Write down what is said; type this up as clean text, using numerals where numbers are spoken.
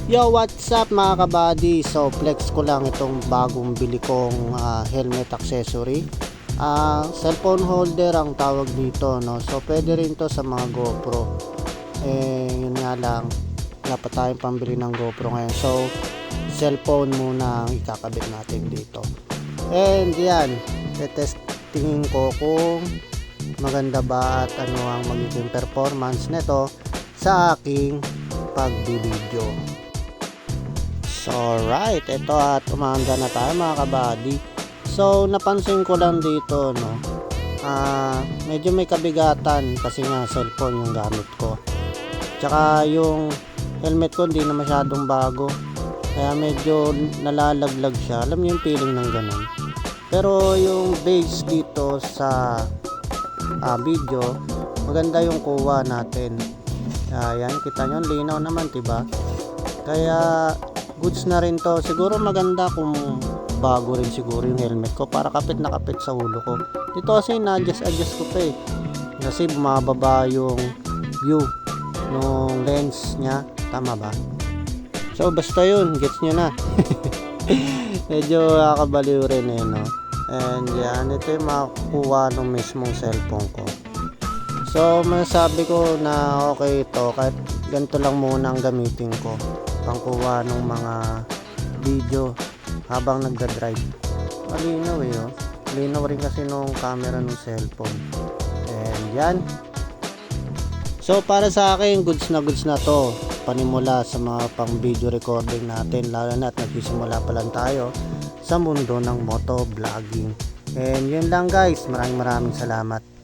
Yo, what's up mga kabady? So flex ko lang itong bagong bili kong helmet accessory. Cellphone holder ang tawag dito, no? So pwede rin to sa mga GoPro. Yun nga lang, wala pa tayong pambili ng GoPro ngayon. So cellphone muna ang ikakabit natin dito. And yan, testingin ko kung maganda ba at ano ang magiging performance nito sa aking pagbibideo. So right, ito at umaanda na tayo mga kabady. So napansin ko lang dito, no, medyo may kabigatan kasi nga cellphone yung gamit ko. Tsaka yung helmet ko hindi na masyadong bago, kaya medyo nalalaglag siya. Alam niyo yung feeling ng ganun. Pero yung base dito sa video, maganda yung kuha natin. Yan, kita nyo, linaw naman, diba? Kaya goods na rin to. Siguro maganda kung bago rin siguro yung helmet ko para kapit na kapit sa ulo ko. Dito kasi na-adjust ko pa eh, kasi bumababa yung view nung lens nya, tama ba? So basta yun, gets nyo na. Medyo nakakabaliw rin eh, no? And yan, ito yung makukuha ng mismong cellphone ko. So masasabi ko na okay ito, kahit ganito lang muna ang gamitin ko pangkuha ng mga video habang nagda-drive. Malinaw eh, oh. Malinaw rin kasi nung camera ng cellphone. And yan. So para sa akin, goods na to. Panimula sa mga pang video recording natin, lalo na at nagsisimula pa lang tayo sa mundo ng moto vlogging. And yun lang guys, maraming salamat.